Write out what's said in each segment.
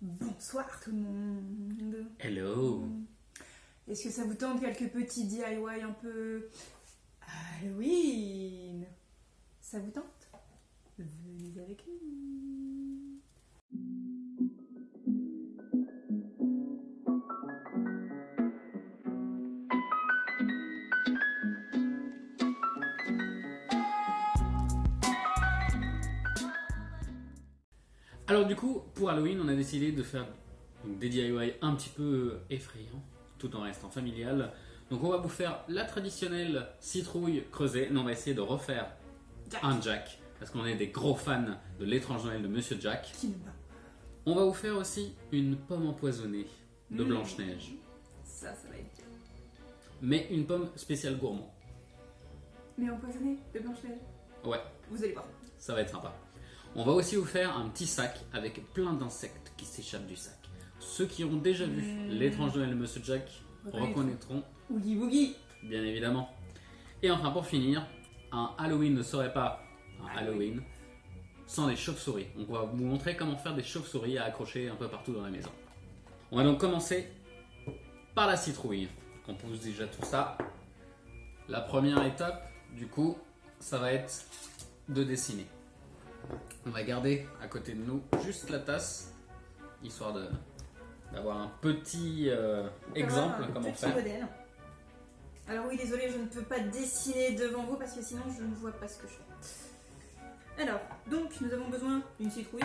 Bonsoir tout le monde. Hello. Est-ce que ça vous tente quelques petits DIY un peu Halloween? Ça vous tente? Venez avec nous. Alors du coup, pour Halloween, on a décidé de faire des DIY un petit peu effrayants, tout en restant familial. Donc on va vous faire la traditionnelle citrouille creusée, mais on va essayer de refaire un Jack, parce qu'on est des gros fans de l'étrange Noël de Monsieur Jack. Qui me bat? On va vous faire aussi une pomme empoisonnée de Blanche-Neige, Ça va être dur. mais une pomme spéciale gourmand. Mais empoisonné de Blanche-Neige. Ouais, Vous allez voir. ça va être sympa. On va aussi vous faire un petit sac avec plein d'insectes qui s'échappent du sac. Ceux qui ont déjà vu l'étrange Noël de Monsieur Jack reconnaîtront, Oogie Boogie. bien évidemment. Et enfin, pour finir, un Halloween ne serait pas un Halloween sans les chauves-souris. Donc on va vous montrer comment faire des chauves-souris à accrocher un peu partout dans la maison. On va donc commencer par la citrouille. On pousse déjà tout ça. La première étape, du coup, ça va être de dessiner. On va garder à côté de nous juste la tasse, histoire d'avoir un petit exemple comment Petit faire. modèle. Alors oui, désolé, je ne peux pas dessiner devant vous parce que sinon je ne vois pas ce que je fais. Alors, donc nous avons besoin d'une citrouille,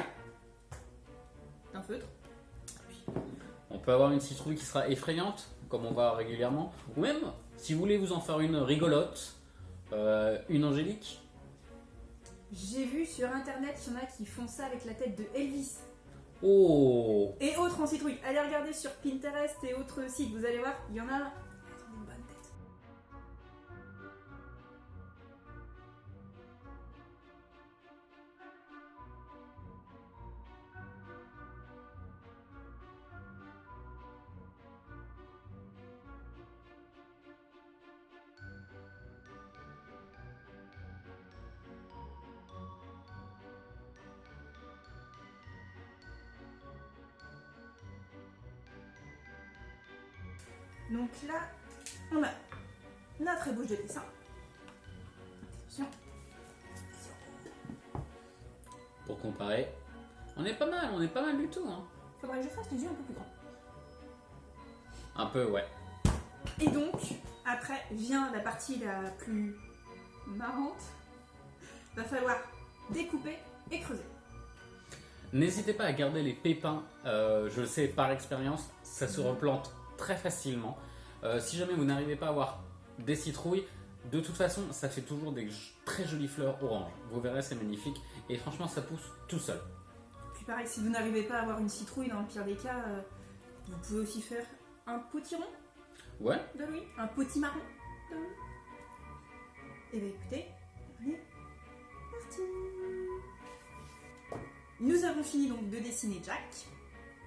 d'un feutre. On peut avoir une citrouille qui sera effrayante, comme on va régulièrement, ou même, si vous voulez vous en faire une rigolote, une angélique. J'ai vu sur internet, il y en a qui font ça avec la tête de Elvis. Oh! Et autres en citrouille. Allez regarder sur Pinterest et autres sites, vous allez voir, il y en a. Elles ont une bonne tête. Donc là, on a notre ébauche de dessin. Attention. Pour comparer, on est pas mal du tout. Hein. Faudrait que je fasse les yeux un peu plus grands. Un peu, ouais. Et donc, après vient la partie la plus marrante. Va falloir découper et creuser. N'hésitez pas à garder les pépins, je le sais par expérience, ça se replante très facilement. Si jamais vous n'arrivez pas à avoir des citrouilles, de toute façon, ça fait toujours des très jolies fleurs oranges. Vous verrez, c'est magnifique. Et franchement, ça pousse tout seul. Puis pareil, si vous n'arrivez pas à avoir une citrouille, dans le pire des cas, vous pouvez aussi faire un potiron Ouais. de lui, un potimarron de lui. Et bien écoutez, on est parti. Nous avons fini donc de dessiner Jack.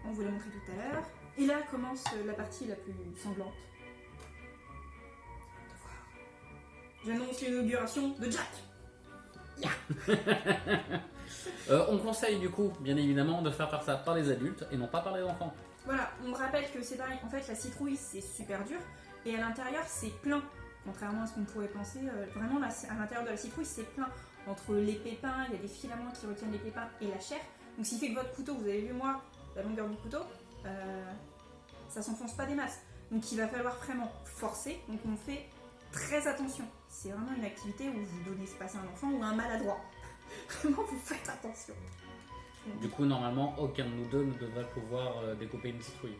On vous l'a montré tout à l'heure. Et là commence la partie la plus sanglante. De voir. J'annonce l'inauguration de Jack. On conseille du coup, bien évidemment, de faire ça par les adultes et non pas par les enfants. Voilà, on rappelle que c'est pareil. En fait, la citrouille c'est super dur et à l'intérieur c'est plein. Contrairement à ce qu'on pourrait penser, vraiment à l'intérieur de la citrouille c'est plein. Entre les pépins, il y a des filaments qui retiennent les pépins et la chair. Donc, ce qui fait que votre couteau, vous avez vu moi, la longueur du couteau, ça s'enfonce pas des masses. Donc, il va falloir vraiment forcer. Donc, on fait très attention. C'est vraiment une activité où vous donnez ce passe à un enfant ou à un maladroit. Vraiment, vous faites attention. Du coup, normalement, aucun de nous deux ne devrait pouvoir découper une citrouille.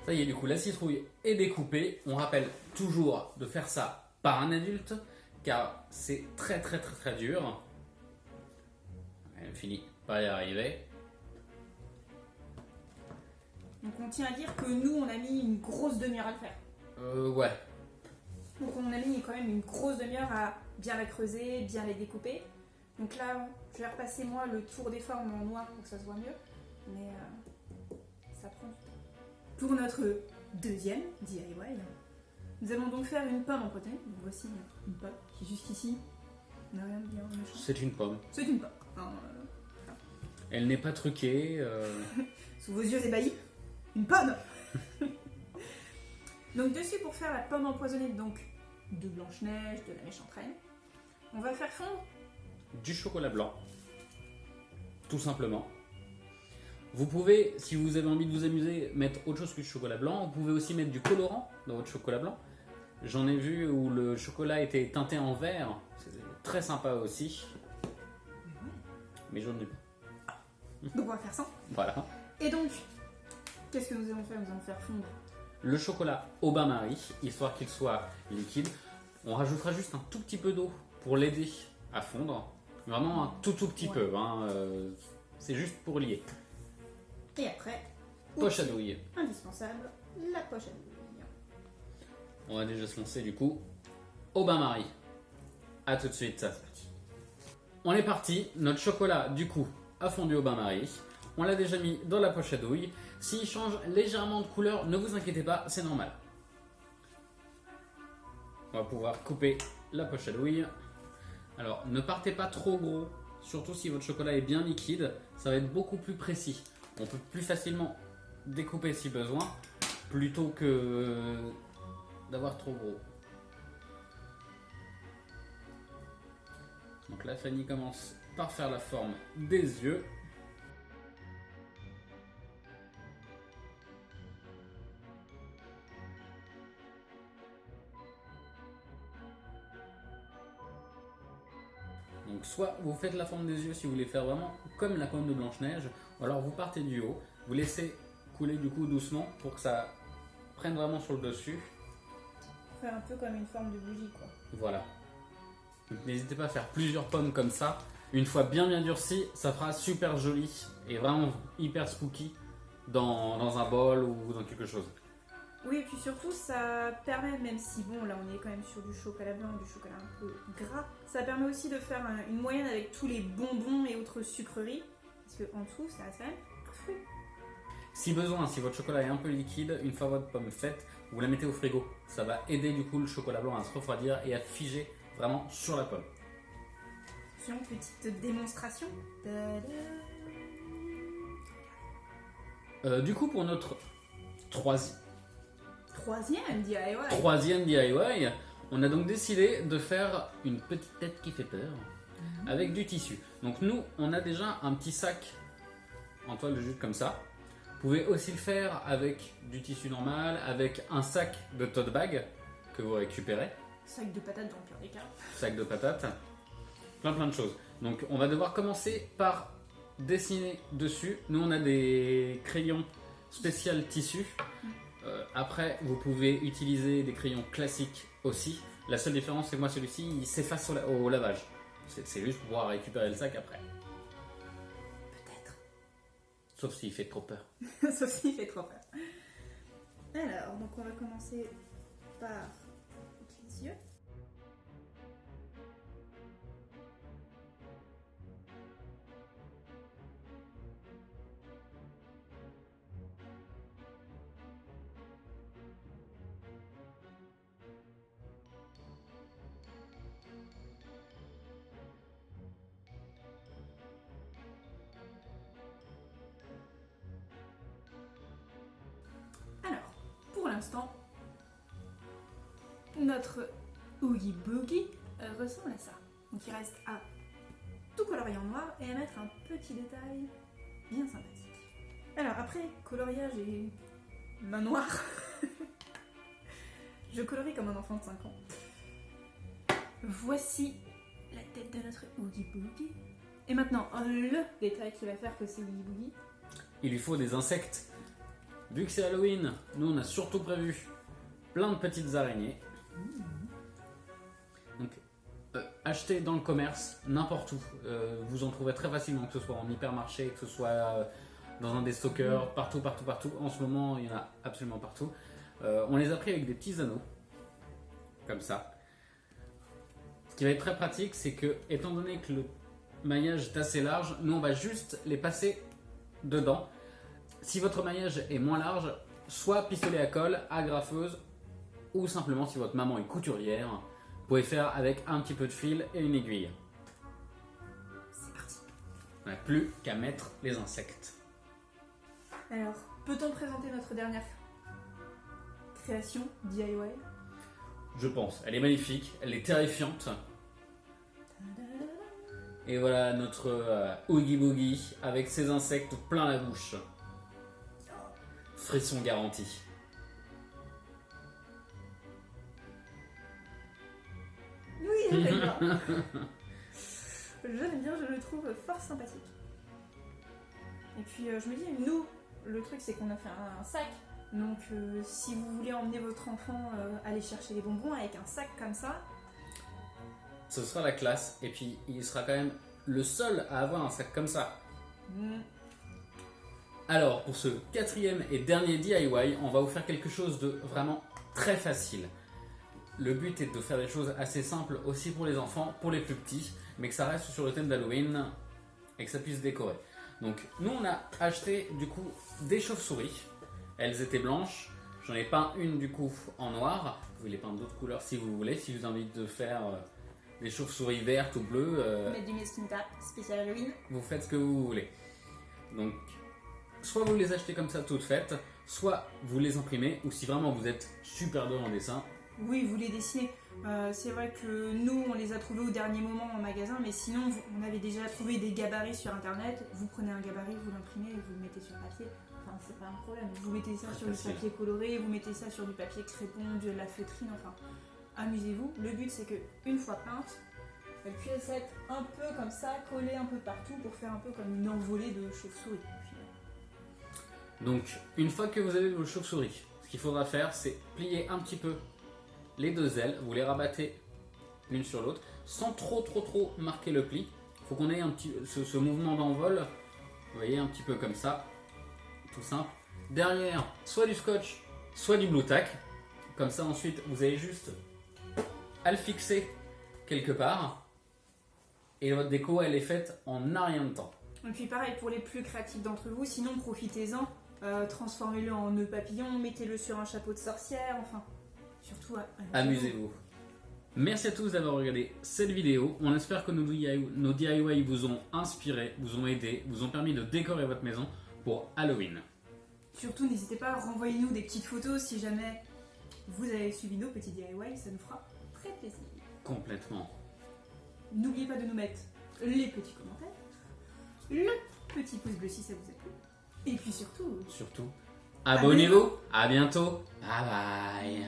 Ça y est, du coup, la citrouille est découpée. On rappelle toujours de faire ça par un adulte, car c'est très dur. Elle finit par y arriver. Donc, on tient à dire que nous, on a mis une grosse demi-heure à le faire. Ouais. Donc, on a mis quand même une grosse demi-heure à bien la creuser, bien les découper. Donc là, je vais repasser moi le tour des formes en noir pour que ça se voit mieux. Mais ça prend du temps. Pour notre deuxième DIY, nous allons donc faire une pomme empoisonnée. Donc voici une pomme qui est juste ici. On n'a rien de bien méchant. C'est une pomme. C'est une pomme. Hein, Elle n'est pas truquée. Sous vos yeux ébahis, une pomme. Donc dessus, pour faire la pomme empoisonnée donc de Blanche-Neige, de la méchante reine, on va faire fondre Du chocolat blanc. Tout simplement. Vous pouvez, si vous avez envie de vous amuser, mettre autre chose que du chocolat blanc. Vous pouvez aussi mettre du colorant dans votre chocolat blanc. J'en ai vu où le chocolat était teinté en vert. C'est très sympa aussi. Mais j'en ai pas. Donc on va faire ça. Voilà. Et donc, qu'est-ce que nous allons faire? Nous allons faire fondre Le chocolat au bain-marie, histoire qu'il soit liquide. On rajoutera juste un tout petit peu d'eau pour l'aider à fondre. Vraiment un tout petit peu. Hein. C'est juste pour lier. Et après, Poche à douille. indispensable, la poche à douille. On va déjà se lancer du coup au bain-marie. A tout de suite. On est parti. Notre chocolat du coup a fondu au bain-marie. On l'a déjà mis dans la poche à douille. S'il change légèrement de couleur, ne vous inquiétez pas, c'est normal. On va pouvoir couper la poche à douille. Alors, ne partez pas trop gros, surtout si votre chocolat est bien liquide, ça va être beaucoup plus précis. On peut plus facilement découper si besoin, plutôt que d'avoir trop gros. Donc là, Fanny commence par faire la forme des yeux. Donc soit vous faites la forme des yeux si vous voulez faire vraiment comme la pomme de Blanche-Neige, ou alors vous partez du haut, vous laissez couler du coup doucement pour que ça prenne vraiment sur le dessus. Faire un peu comme une forme de bougie quoi. Voilà. Donc n'hésitez pas à faire plusieurs pommes comme ça. Une fois bien durci, ça fera super joli et vraiment hyper spooky dans un bol ou dans quelque chose. Oui, et puis surtout, ça permet, même si bon, là on est quand même sur du chocolat blanc, du chocolat un peu gras, ça permet aussi de faire une moyenne avec tous les bonbons et autres sucreries, parce qu'en dessous, ça reste quand même cru. Si besoin, si votre chocolat est un peu liquide, une fois votre pomme faite, vous la mettez au frigo. Ça va aider du coup le chocolat blanc à se refroidir et à figer vraiment sur la pomme. Tiens, petite démonstration. Du coup, pour notre troisième DIY, on a donc décidé de faire une petite tête qui fait peur avec du tissu. Donc nous, on a déjà un petit sac en toile de jute comme ça. Vous pouvez aussi le faire avec du tissu normal, avec un sac de tote bag que vous récupérez. Sac de patates dans le pire des cas. Sac de patates. Plein de choses. Donc on va devoir commencer par dessiner dessus. Nous, on a des crayons spécial tissu. Après, vous pouvez utiliser des crayons classiques aussi. La seule différence, c'est que moi, celui-ci, il s'efface au lavage. C'est juste pour pouvoir récupérer le sac après. Peut-être. Sauf s'il fait trop peur. Sauf s'il fait trop peur. Alors, donc on va commencer par les yeux. Pour l'instant, notre Oogie Boogie ressemble à ça. Donc il reste à tout colorier en noir et à mettre un petit détail bien sympathique. Alors après coloriage et main noire, je colorie comme un enfant de 5 ans. Voici la tête de notre Oogie Boogie. Et maintenant, le détail qui va faire que c'est Oogie Boogie. Il lui faut des insectes. Vu que c'est Halloween, nous on a surtout prévu plein de petites araignées. Donc, achetez dans le commerce, n'importe où. Vous en trouverez très facilement, que ce soit en hypermarché, que ce soit dans un des stockers, partout. En ce moment, il y en a absolument partout. On les a pris avec des petits anneaux, comme ça. Ce qui va être très pratique, c'est que, étant donné que le maillage est assez large, nous on va juste les passer dedans. Si votre maillage est moins large, soit pistolet à colle, agrafeuse, ou simplement si votre maman est couturière, vous pouvez faire avec un petit peu de fil et une aiguille. C'est parti. On n'a plus qu'à mettre les insectes. Alors, peut-on présenter notre dernière création DIY? Je pense. Elle est magnifique, elle est terrifiante. Et voilà notre Oogie Boogie avec ses insectes plein la bouche. Frisson garanti. Oui, j'aime bien. Je l'aime bien, je le trouve fort sympathique. Et puis je me dis, nous, le truc c'est qu'on a fait un sac. Donc si vous voulez emmener votre enfant aller chercher les bonbons avec un sac comme ça, Ce sera la classe. Et puis il sera quand même le seul à avoir un sac comme ça. Alors pour ce 4e et dernier DIY, on va vous faire quelque chose de vraiment très facile. Le but est de faire des choses assez simples aussi pour les enfants, pour les plus petits, mais que ça reste sur le thème d'Halloween et que ça puisse décorer. Donc nous on a acheté du coup des chauves-souris. Elles étaient blanches. J'en ai peint une du coup en noir. Vous pouvez les peindre d'autres couleurs si vous voulez. Si je vous invite de faire des chauves-souris vertes ou bleues, mettre du masking tape spécial Halloween. vous faites ce que vous voulez. Donc soit vous les achetez comme ça toutes faites, soit vous les imprimez, ou si vraiment vous êtes super doué en dessin, Oui, vous les dessinez. C'est vrai que nous, on les a trouvés au dernier moment en magasin, mais sinon, on avait déjà trouvé des gabarits sur internet. Vous prenez un gabarit, vous l'imprimez et vous le mettez sur papier. Enfin, c'est pas un problème. Vous mettez ça sur facile. du papier coloré, vous mettez ça sur du papier crépon, de la feutrine, enfin, amusez-vous. Le but, c'est que une fois peinte, elle puisse être un peu comme ça, collée un peu partout pour faire un peu comme une envolée de chauve-souris. donc une fois que vous avez vos chauves-souris, ce qu'il faudra faire c'est plier un petit peu les deux ailes, vous les rabattez l'une sur l'autre sans trop marquer le pli. Il faut qu'on ait un petit, ce mouvement d'envol, vous voyez, un petit peu comme ça, tout simple. Derrière, soit du scotch, soit du blue tack. Comme ça ensuite vous avez juste à le fixer quelque part et votre déco elle est faite en un rien de temps. Et puis pareil pour les plus créatifs d'entre vous, sinon profitez-en, transformez-le en nœud papillon, mettez-le sur un chapeau de sorcière, enfin, surtout Amusez-vous. Merci à tous d'avoir regardé cette vidéo. On espère que nos DIY vous ont inspiré, vous ont aidé, vous ont permis de décorer votre maison pour Halloween. Surtout n'hésitez pas à renvoyer-nous des petites photos si jamais vous avez suivi nos petits DIY, ça nous fera très plaisir. Complètement. N'oubliez pas de nous mettre les petits commentaires, le petit pouce bleu si ça vous a plu, et puis surtout... Surtout, abonnez-vous. À bientôt. Bye bye.